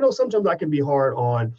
know sometimes I can be hard on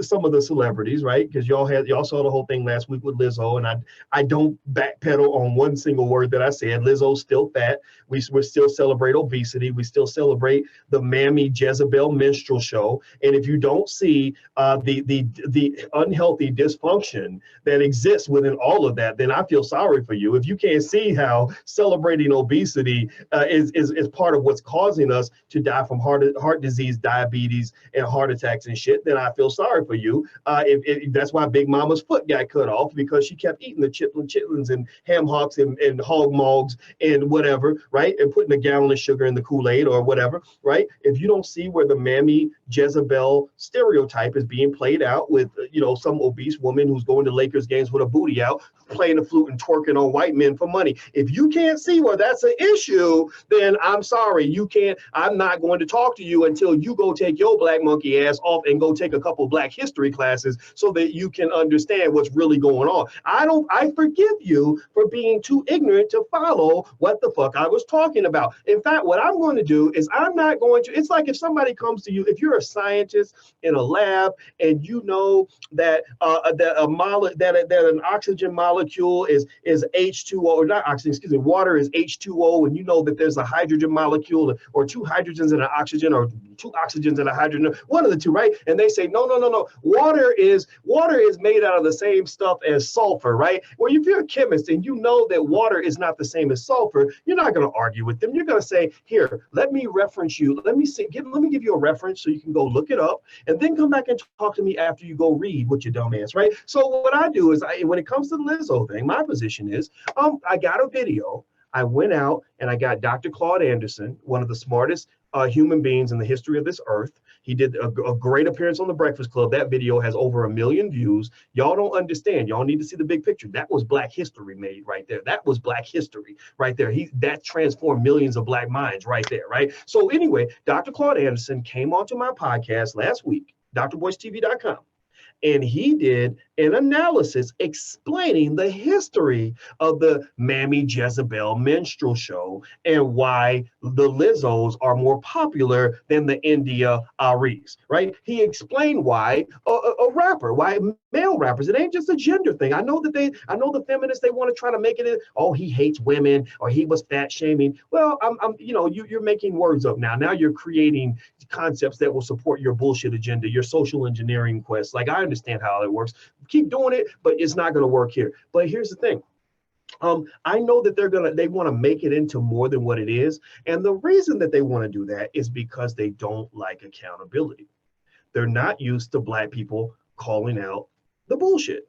some of the celebrities, right? Because y'all saw the whole thing last week with Lizzo, and I don't backpedal on one single word that I said. Lizzo's still fat. We still celebrate obesity. We still celebrate the Mammy Jezebel minstrel show. And if you don't see the unhealthy dysfunction that exists within all of that, then I feel sorry for you. If you can't see how celebrating obesity is part of what's causing us to die from heart disease, diabetes, and heart attacks and shit, then I feel sorry for you. If that's why Big Mama's foot got cut off, because she kept eating the chitlins and ham hocks and hog mogs and whatever, right? And putting a gallon of sugar in the Kool-Aid or whatever, right? If you don't see where the Mammy Jezebel stereotype is being played out with, some obese woman who's going to Lakers games with a booty out, playing the flute and twerking on white men for money. If you can't see where that's an issue, then I'm sorry, I'm not going to talk to you until you go take your black monkey ass off and go take a couple Black history classes so that you can understand what's really going on. I forgive you for being too ignorant to follow what the fuck I was talking about. In fact, what I'm going to do is it's like if somebody comes to you, if you're a scientist in a lab and you know that an oxygen molecule is H2O, or not oxygen, excuse me, water is H2O, and you know that there's a hydrogen molecule or two hydrogens and an oxygen, or two oxygens and a hydrogen, one of the two, right? And they say, no. Water is made out of the same stuff as sulfur, right? Well, if you're a chemist and you know that water is not the same as sulfur, you're not going to argue with them. You're going to say, here, let me reference you. Let me give you a reference so you can go look it up, and then come back and talk to me after you go read what you dumbass, right? So what I do is, when it comes to the Lizzo thing, my position is, I got a video. I went out and I got Dr. Claude Anderson, one of the smartest human beings in the history of this earth. He did a great appearance on The Breakfast Club. That video has over 1 million views. Y'all don't understand. Y'all need to see the big picture. That was Black history made right there. That was Black history right there. That transformed millions of Black minds right there, right? So anyway, Dr. Claude Anderson came onto my podcast last week, drboycetv.com. And he did an analysis explaining the history of the Mammy Jezebel minstrel show and why the Lizzos are more popular than the India Aries, right? He explained why why male rappers, it ain't just a gender thing. I know the feminists, they want to try to make it, he hates women, or he was fat shaming. Well, you're making words up now. Now you're creating concepts that will support your bullshit agenda, your social engineering quest. Like, I understand how it works. Keep doing it, but it's not going to work here. But here's the thing. I know that they want to make it into more than what it is. And the reason that they want to do that is because they don't like accountability. They're not used to Black people calling out the bullshit.